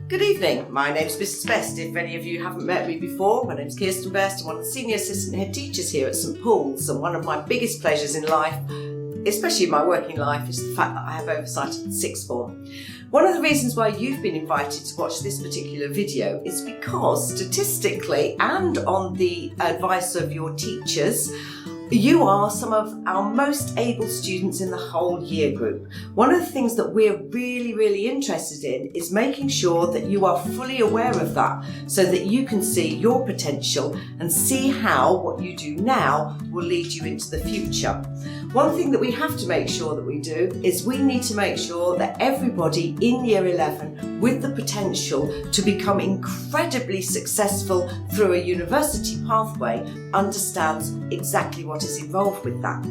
Good evening, my name's Mrs Best. If any of you haven't met me before, my name's Kirsten Best. I'm one of the Senior Assistant Head Teachers here at St Paul's, and one of my biggest pleasures in life, especially in my working life, is the fact that I have oversight of the sixth form. One of the reasons why you've been invited to watch this particular video is because statistically and on the advice of your teachers, you are some of our most able students in the whole year group. One of the things that we're really interested in is making sure that you are fully aware of that so that you can see your potential and see how what you do now will lead you into the future. One thing that we have to make sure that we do is we need to make sure that everybody in year 11 with the potential to become incredibly successful through a university pathway understands exactly what is involved with that.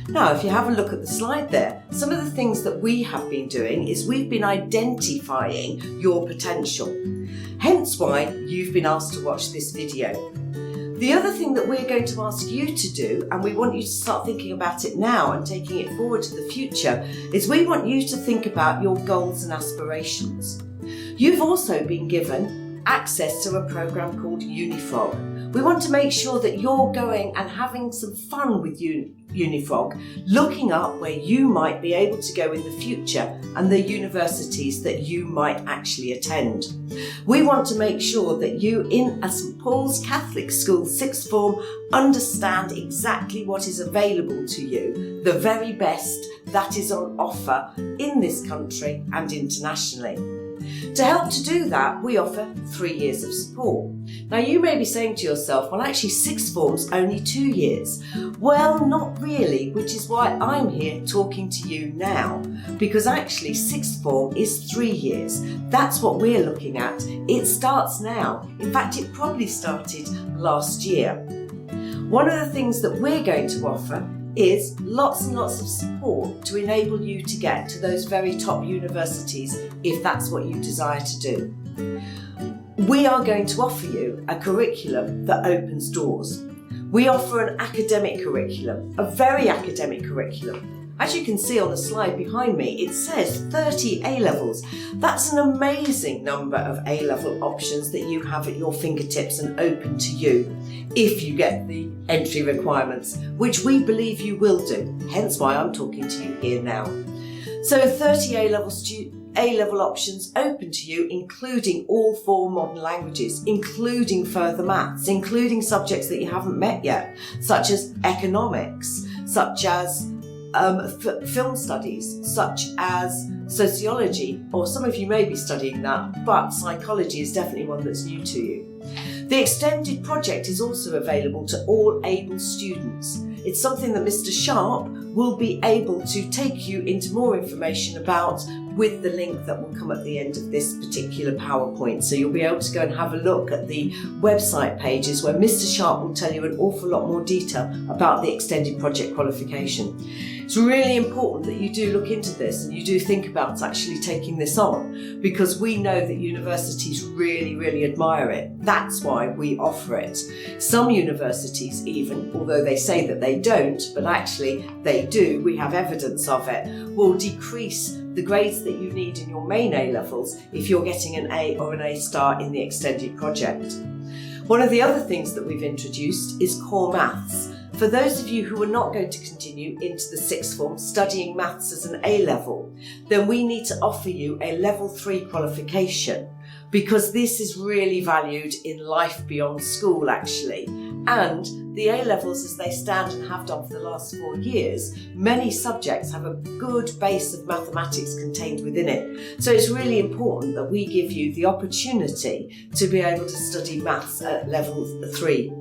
Now, if you have a look at the slide there, some of the things that we have been doing is we've been identifying your potential. Hence why you've been asked to watch this video. The other thing that we're going to ask you to do, and we want you to start thinking about it now and taking it forward to the future, is we want you to think about your goals and aspirations. You've also been given access to a program called Unifrog. We want to make sure that you're going and having some fun with Unifrog, looking up where you might be able to go in the future and the universities that you might actually attend. We want to make sure that you in a St Paul's Catholic School sixth form understand exactly what is available to you, the very best that is on offer in this country and internationally. To help to do that, we offer 3 years of support. Now, you may be saying to yourself, well, actually, sixth form's only 2 years. Well, not really, which is why I'm here talking to you now, because actually sixth form is 3 years. That's what we're looking at. It starts now. In fact, it probably started last year. One of the things that we're going to offer is lots and lots of support to enable you to get to those very top universities if that's what you desire to do. We are going to offer you a curriculum that opens doors. We offer an academic curriculum, a very academic curriculum. As you can see on the slide behind me, it says 30 A-levels. That's an amazing number of A-level options that you have at your fingertips and open to you if you get the entry requirements, which we believe you will do, hence why I'm talking to you here now. So 30 A-level options open to you, including all 4 modern languages, including further maths, including subjects that you haven't met yet, such as economics, such as film studies, such as sociology, or some of you may be studying that, but psychology is definitely one that's new to you. The extended project is also available to all able students. It's something that Mr. Sharp will be able to take you into more information about with the link that will come at the end of this particular PowerPoint. So you'll be able to go and have a look at the website pages where Mr. Sharp will tell you an awful lot more detail about the extended project qualification. It's really important that you do look into this and you do think about actually taking this on, because we know that universities really admire it. That's why we offer it. Some universities even, although they say that they don't, but actually they do, we have evidence of it, will decrease the grades that you need in your main A-levels if you're getting an A or an A star in the extended project. One of the other things that we've introduced is core maths. For those of you who are not going to continue into the sixth form studying maths as an A-level, then we need to offer you a level 3 qualification, because this is really valued in life beyond school actually. And the A-levels as they stand and have done for the last 4 years, many subjects have a good base of mathematics contained within it. So it's really important that we give you the opportunity to be able to study maths at level 3.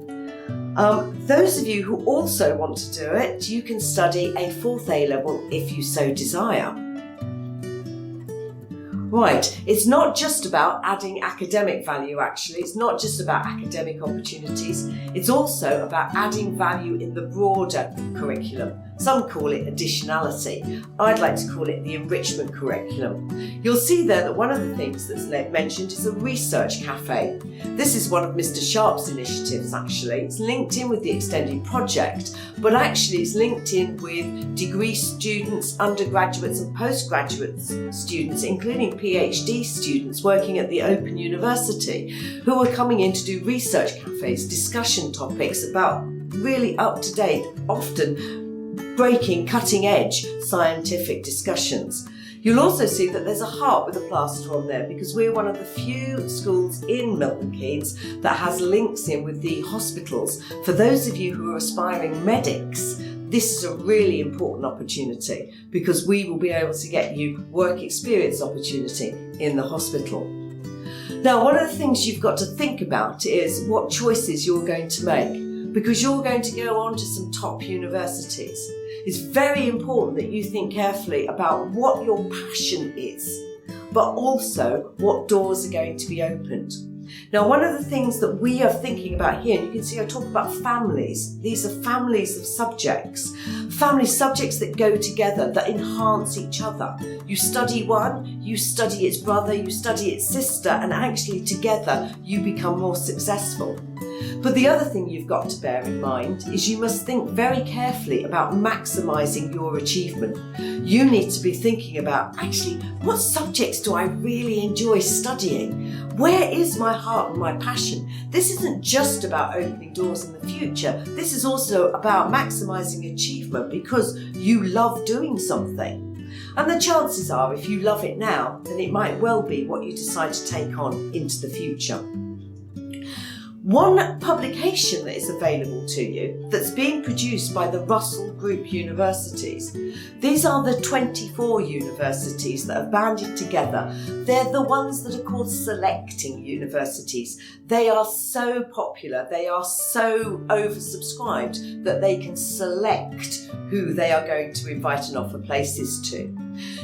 Those of you who also want to do it, you can study a 4th A-level if you so desire. Right, it's not just about adding academic value actually, it's not just about academic opportunities, it's also about adding value in the broader curriculum. Some call it additionality. I'd like to call it the Enrichment Curriculum. You'll see there that one of the things that's mentioned is a research cafe. This is one of Mr. Sharp's initiatives actually. It's linked in with the Extended Project, but actually it's linked in with degree students, undergraduates and postgraduate students, including PhD students working at the Open University, who are coming in to do research cafes, discussion topics about really up-to-date, often breaking, cutting-edge scientific discussions. You'll also see that there's a heart with a plaster on there because we're one of the few schools in Milton Keynes that has links in with the hospitals. For those of you who are aspiring medics, this is a really important opportunity because we will be able to get you work experience opportunity in the hospital. Now, one of the things you've got to think about is what choices you're going to make, because you're going to go on to some top universities. It's very important that you think carefully about what your passion is, but also what doors are going to be opened. Now, one of the things that we are thinking about here, and you can see I talk about families. These are families of subjects. Family subjects that go together, that enhance each other. You study one, you study its brother, you study its sister, and actually together you become more successful. But the other thing you've got to bear in mind is you must think very carefully about maximising your achievement. You need to be thinking about, actually, what subjects do I really enjoy studying? Where is my heart and my passion? This isn't just about opening doors in the future. This is also about maximising achievement because you love doing something. And the chances are, if you love it now, then it might well be what you decide to take on into the future. One publication that is available to you that's being produced by the Russell Group Universities. These are the 24 universities that have banded together. They're the ones that are called selecting universities. They are so popular, they are so oversubscribed that they can select who they are going to invite and offer places to.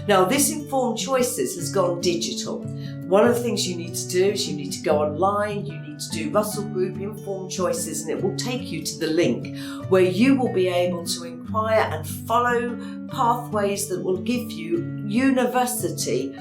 Now, this Informed Choices has gone digital. One of the things you need to do is you need to go online, you need to do Russell Group Informed Choices, and it will take you to the link where you will be able to inquire and follow pathways that will give you university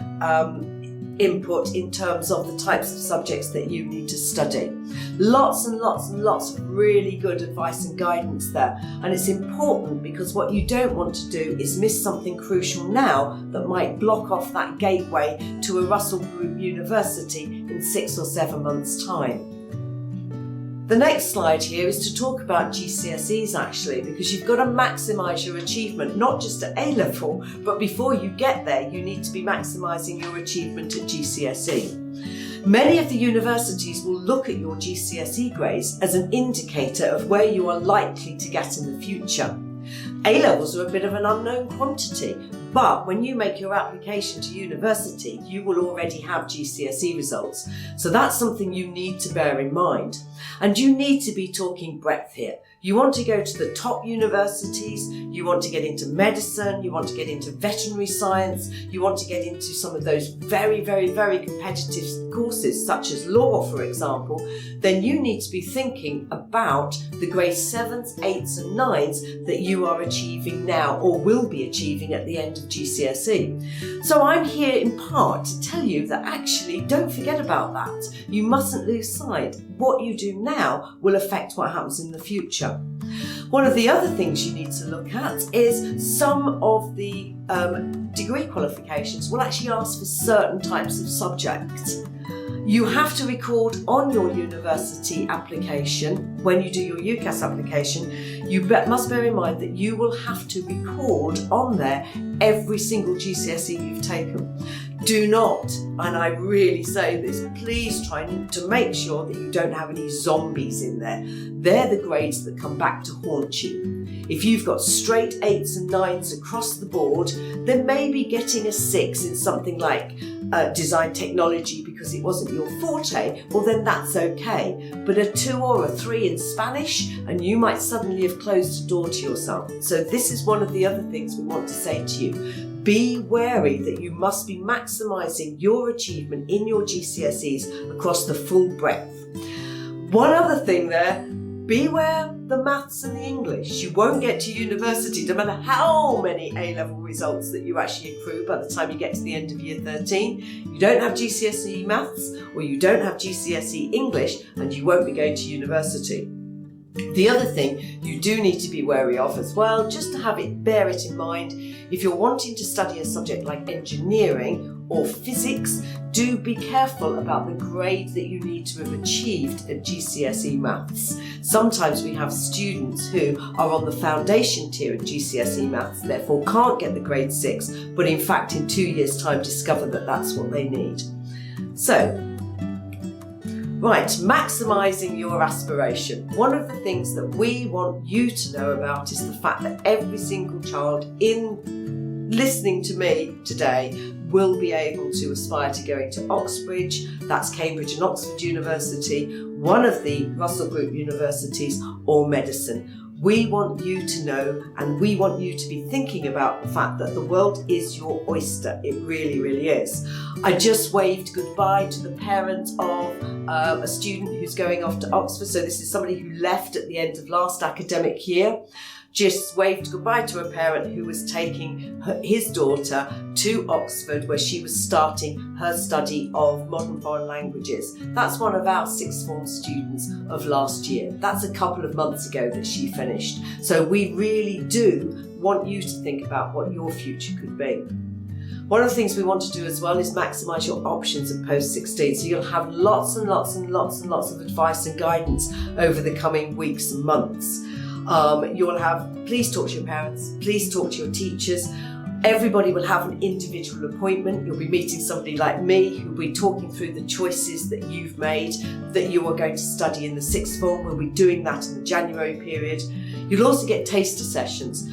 input in terms of the types of subjects that you need to study. Lots and lots and lots of really good advice and guidance there, and it's important because what you don't want to do is miss something crucial now that might block off that gateway to a Russell Group University in 6 or 7 months' time. The next slide here is to talk about GCSEs actually, because you've got to maximise your achievement, not just at A level, but before you get there, you need to be maximising your achievement at GCSE. Many of the universities will look at your GCSE grades as an indicator of where you are likely to get in the future. A levels are a bit of an unknown quantity, but when you make your application to university, you will already have GCSE results. So that's something you need to bear in mind. And you need to be talking breadth here. You want to go to the top universities, you want to get into medicine, you want to get into veterinary science, you want to get into some of those very, very, very competitive courses, such as law, for example, then you need to be thinking about the grade 7s, 8s and 9s that you are achieving now or will be achieving at the end of GCSE. So I'm here in part to tell you that actually don't forget about that. You mustn't lose sight. What you do now will affect what happens in the future. One of the other things you need to look at is some of the degree qualifications will actually ask for certain types of subjects. You have to record on your university application, when you do your UCAS application, you must bear in mind that you will have to record on there every single GCSE you've taken. Do not, and I really say this, please try to make sure that you don't have any zombies in there. They're the grades that come back to haunt you. If you've got straight 8s and 9s across the board, then maybe getting a 6 in something like design technology because it wasn't your forte, well then that's okay. But a 2 or a 3 in Spanish and you might suddenly have closed a door to yourself. So this is one of the other things we want to say to you. Be wary that you must be maximising your achievement in your GCSEs across the full breadth. One other thing there, Beware the maths and the English. You won't get to university, no matter how many A-level results that you actually accrue by the time you get to the end of year 13. You don't have GCSE maths or you don't have GCSE English, and you won't be going to university. The other thing you do need to be wary of as well, just to bear it in mind, if you're wanting to study a subject like engineering or physics, do be careful about the grade that you need to have achieved at GCSE maths. Sometimes we have students who are on the foundation tier at GCSE maths, therefore can't get the grade 6, but in fact in 2 years' time discover that that's what they need. So, right, maximising your aspiration. One of the things that we want you to know about is the fact that every single child in listening to me today will be able to aspire to going to Oxbridge, that's Cambridge and Oxford University, one of the Russell Group universities, or medicine. We want you to know, and we want you to be thinking about the fact that the world is your oyster. It really, really is. I just waved goodbye to the parent of a student who's going off to Oxford. So this is somebody who left at the end of last academic year. Just waved goodbye to a parent who was taking his daughter to Oxford, where she was starting her study of modern foreign languages. That's one of our sixth form students of last year. That's a couple of months ago that she finished. So we really do want you to think about what your future could be. One of the things we want to do as well is maximise your options at post-16. So you'll have lots and lots and lots and lots of advice and guidance over the coming weeks and months. You'll have, please talk to your parents, please talk to your teachers. Everybody will have an individual appointment. You'll be meeting somebody like me who'll be talking through the choices that you've made, that you are going to study in the sixth form. We'll be doing that in the January period. You'll also get taster sessions.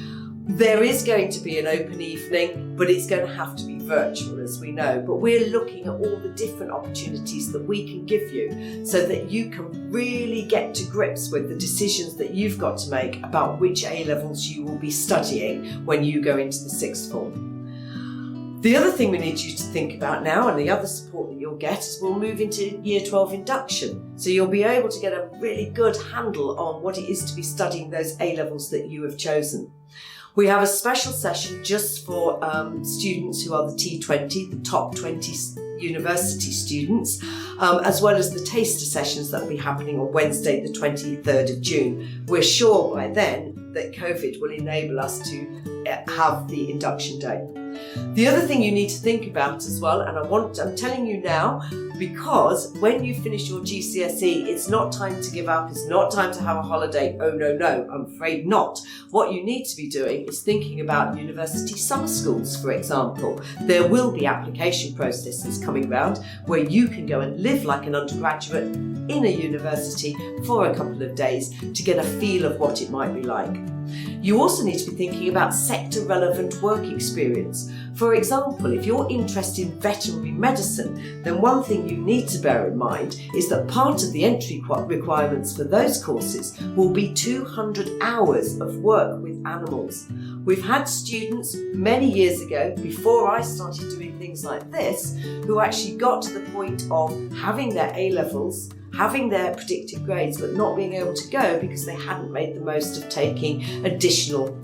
There is going to be an open evening, but it's going to have to be virtual, as we know. But we're looking at all the different opportunities that we can give you so that you can really get to grips with the decisions that you've got to make about which A-levels you will be studying when you go into the sixth form. The other thing we need you to think about now, and the other support that you'll get, is we'll move into Year 12 induction. So you'll be able to get a really good handle on what it is to be studying those A-levels that you have chosen. We have a special session just for students who are the T20, the top 20 university students, as well as the taster sessions that will be happening on Wednesday, the 23rd of June. We're sure by then that COVID will enable us to have the induction day. The other thing you need to think about as well, and I'm telling you now, because when you finish your GCSE, it's not time to give up, it's not time to have a holiday. Oh no, I'm afraid not. What you need to be doing is thinking about university summer schools, for example. There will be application processes coming round where you can go and live like an undergraduate in a university for a couple of days to get a feel of what it might be like. You also need to be thinking about sector-relevant work experience. For example, if you're interested in veterinary medicine, then one thing you need to bear in mind is that part of the entry requirements for those courses will be 200 hours of work with animals. We've had students many years ago, before I started doing things like this, who actually got to the point of having their A-levels, having their predicted grades, but not being able to go because they hadn't made the most of taking additional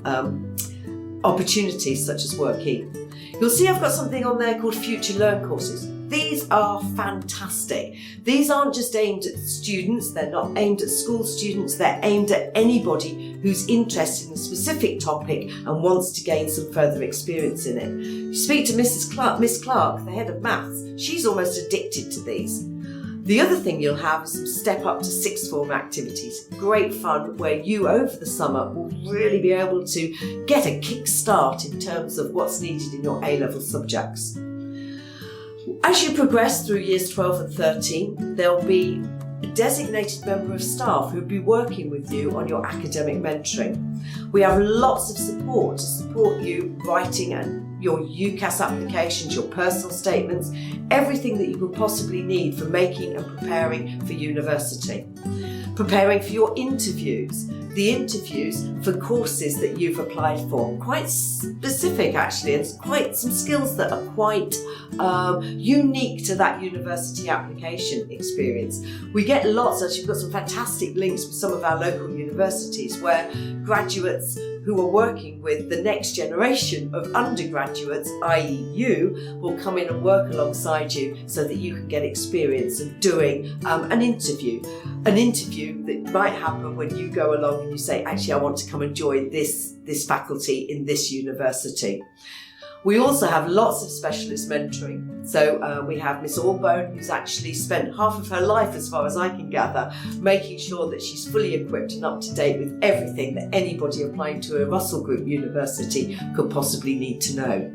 opportunities such as WorkE. You'll see I've got something on there called Future Learn courses. These are fantastic. These aren't just aimed at students, they're not aimed at school students, they're aimed at anybody who's interested in a specific topic and wants to gain some further experience in it. You speak to Miss Clark, the head of maths, she's almost addicted to these. The other thing you'll have is some step up to sixth form activities. Great fun where you over the summer will really be able to get a kick start in terms of what's needed in your A-level subjects. As you progress through years 12 and 13, there'll be a designated member of staff who'll be working with you on your academic mentoring. We have lots of support to support you writing and your UCAS applications, your personal statements, everything that you could possibly need for making and preparing for university. Preparing for your interviews. The interviews for courses that you've applied for. Quite specific actually, and quite some skills that are quite unique to that university application experience. We get lots, actually we've got some fantastic links with some of our local universities where graduates who are working with the next generation of undergraduates, i.e. you, will come in and work alongside you so that you can get experience of doing an interview. An interview that might happen when you go along and you say, actually, I want to come and join this faculty in this university. We also have lots of specialist mentoring. So we have Miss Allbone, who's actually spent half of her life, as far as I can gather, making sure that she's fully equipped and up to date with everything that anybody applying to a Russell Group university could possibly need to know.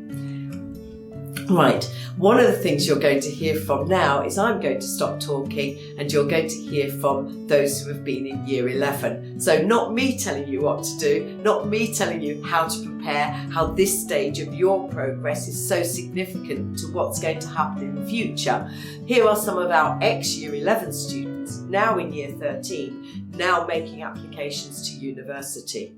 Right, one of the things you're going to hear from now is I'm going to stop talking and you're going to hear from those who have been in year 11. So not me telling you what to do, not me telling you how to prepare, how this stage of your progress is so significant to what's going to happen in the future. Here are some of our ex-year 11 students, now in year 13, now making applications to university.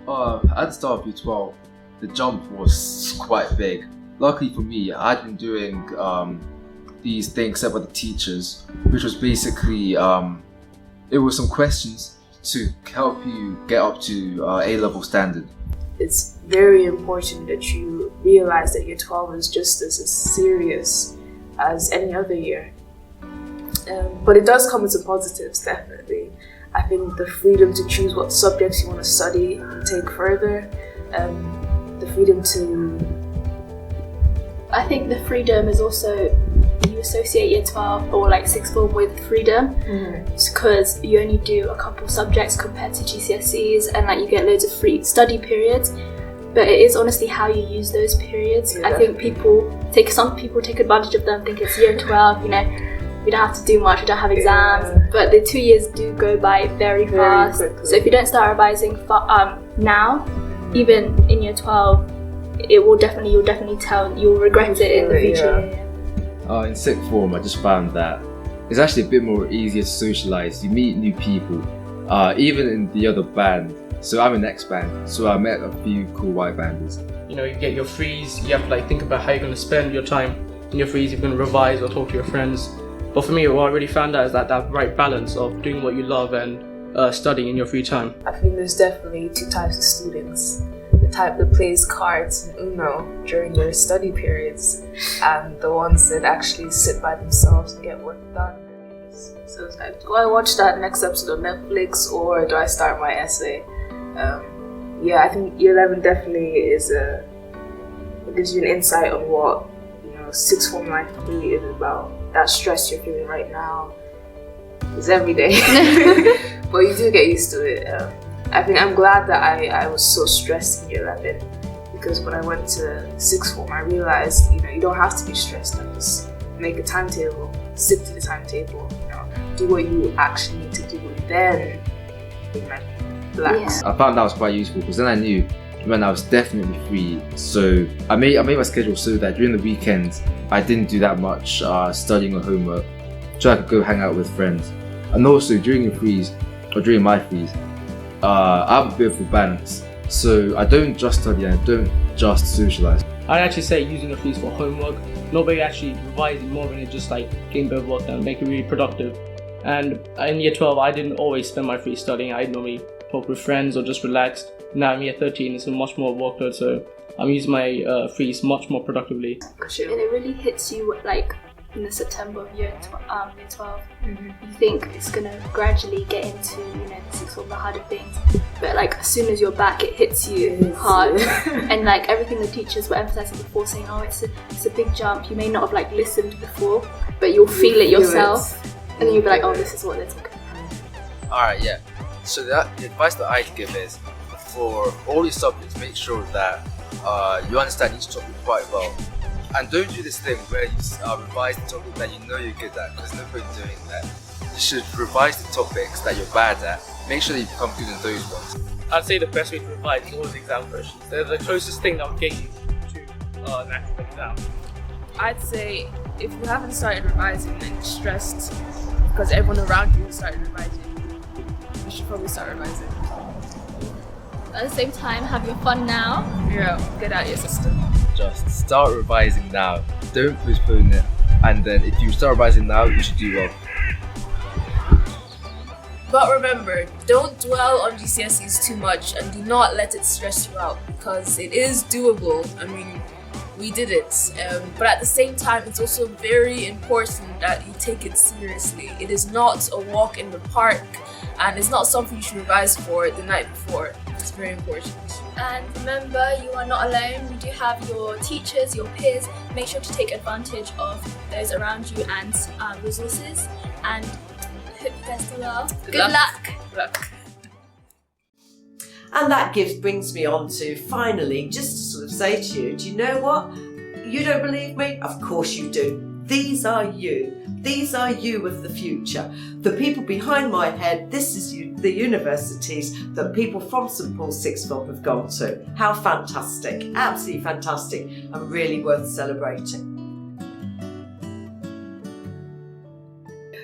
At the start of year 12, the jump was quite big. Luckily for me, I'd been doing these things set by the teachers, which was basically, it was some questions to help you get up to A-level standard. It's very important that you realize that year 12 is just as serious as any other year. But it does come with some positives, definitely. I think the freedom to choose what subjects you want to study and take further, the freedom to... I think the freedom is also, you associate year 12 or like sixth form with freedom, because you only do a couple subjects compared to GCSEs, and like you get loads of free study periods. But it is honestly how you use those periods. Yeah, I think some people take advantage of them, think it's year 12, you know, we don't have to do much, we don't have exams, but the 2 years do go by very fast. Quickly. So if you don't start revising now, even in year 12, you'll definitely you'll regret it in the future. Yeah. In sixth form, I just found that it's actually a bit more easier to socialise. You meet new people, even in the other band. So I'm an X-band, so I met a few cool Y banders. You know, you get your frees, you have to like think about how you're going to spend your time in your frees, you're going to revise or talk to your friends. But for me, what I really found out is that right balance of doing what you love and studying in your free time. I think there's definitely two types of students. The type that plays cards and Uno during their study periods, and the ones that actually sit by themselves and get work done. So it's like, do I watch that next episode of Netflix or do I start my essay? I think year 11 definitely it gives you an insight on what, you know, sixth form life really is about. That stress you're feeling right now is every day, but you do get used to it. I think I'm glad that I was so stressed in year 11, because when I went to sixth form, I realized, you know, you don't have to be stressed. Just make a timetable, stick to the timetable, you know, do what you actually need to do, and then you might relax. Yeah. I found that was quite useful, because then I knew when I was definitely free. So I made my schedule so that during the weekends I didn't do that much studying or homework, so I could go hang out with friends. And also during your frees, or during my frees, I have a bit of a balance. So I don't just study and I don't just socialise. I'd actually say using your frees for homework, not really actually revising, more than it just like getting better work done, make it really productive. And in year 12, I didn't always spend my free studying. I'd normally talk with friends or just relaxed. Now in year 13, it's a much more workload, so I'm using my frees much more productively. And it really hits you like in the September of year 12. You think it's gonna gradually get into, you know, the sixth form, the harder things, but like as soon as you're back, it hits you hard. And like everything the teachers were emphasizing before, saying, oh, it's a big jump. You may not have like listened before, but you'll feel it yourself, and then you'll be like, oh, this is what they're talking about. Alright, yeah. So the advice that I'd give is, for all your subjects, make sure that you understand each topic quite well. And don't do this thing where you revise the topic that you know you're good at, because no point doing that. You should revise the topics that you're bad at. Make sure that you become good in those ones. I'd say the best way to revise is always exam questions. They're the closest thing that will get you to an actual exam. I'd say if you haven't started revising and you're stressed because everyone around you started revising. You should probably start revising. At the same time, have your fun now. Yeah, get out your system. Just start revising now. Don't postpone it. And then if you start revising now, you should do well. But remember, don't dwell on GCSEs too much and do not let it stress you out, because it is doable. I mean, we did it. But at the same time, it's also very important that you take it seriously. It is not a walk in the park, and it's not something you should revise for the night before. It's very important. And remember, you are not alone. You do have your teachers, your peers. Make sure to take advantage of those around you and resources. And hope you guys do well. Good luck. Good luck. And that brings me on to finally just to sort of say to you, do you know what? You don't believe me? Of course you do. These are you. These are you of the future. The people behind my head, this is you, the universities that people from St Paul's Sixth Form have gone to. How fantastic. Absolutely fantastic and really worth celebrating.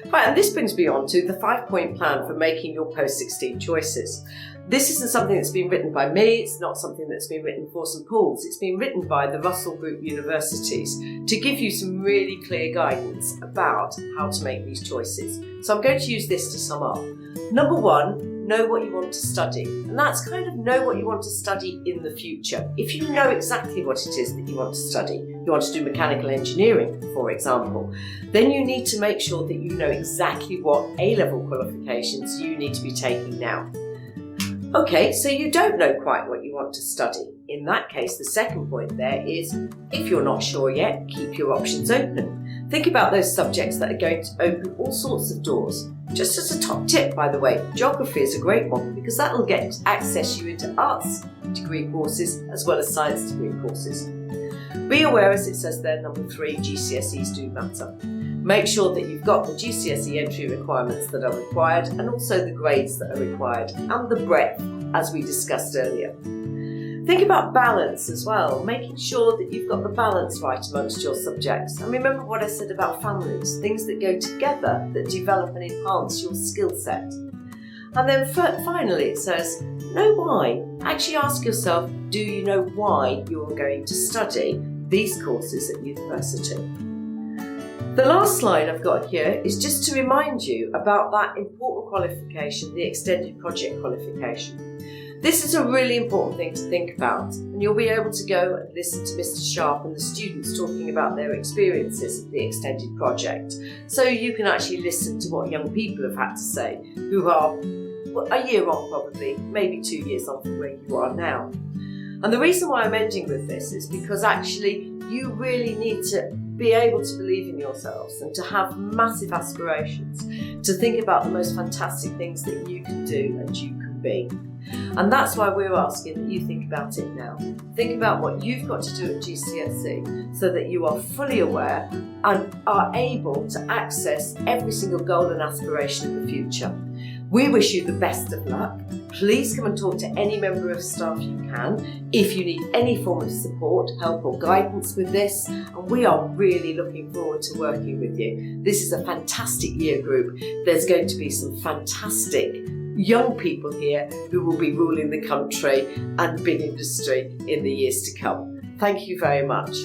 Right, and this brings me on to the 5-point plan for making your post-16 choices. This isn't something that's been written by me, it's not something that's been written for St Paul's, it's been written by the Russell Group universities to give you some really clear guidance about how to make these choices. So I'm going to use this to sum up. Number 1, know what you want to study. And that's kind of know what you want to study in the future. If you know exactly what it is that you want to study, you want to do mechanical engineering, for example, then you need to make sure that you know exactly what A-level qualifications you need to be taking now. Okay, so you don't know quite what you want to study. In that case, the second point there is, if you're not sure yet, keep your options open. Think about those subjects that are going to open all sorts of doors. Just as a top tip, by the way, geography is a great one because that will access you into arts degree courses as well as science degree courses. Be aware, as it says there, number 3, GCSEs do matter. Make sure that you've got the GCSE entry requirements that are required and also the grades that are required and the breadth, as we discussed earlier. Think about balance as well, making sure that you've got the balance right amongst your subjects. And remember what I said about families, things that go together that develop and enhance your skill set. And then finally it says, know why. Actually ask yourself, do you know why you're going to study these courses at university? The last slide I've got here is just to remind you about that important qualification, the extended project qualification. This is a really important thing to think about, and you'll be able to go and listen to Mr. Sharp and the students talking about their experiences of the extended project. So you can actually listen to what young people have had to say, who are a year on probably, maybe 2 years on from where you are now. And the reason why I'm ending with this is because actually you really need to be able to believe in yourselves and to have massive aspirations, to think about the most fantastic things that you can do and you can be. And that's why we're asking that you think about it now. Think about what you've got to do at GCSE so that you are fully aware and are able to access every single goal and aspiration of the future. We wish you the best of luck. Please come and talk to any member of staff you can if you need any form of support, help or guidance with this, and we are really looking forward to working with you. This is a fantastic year group. There's going to be some fantastic young people here who will be ruling the country and bin industry in the years to come. Thank you very much.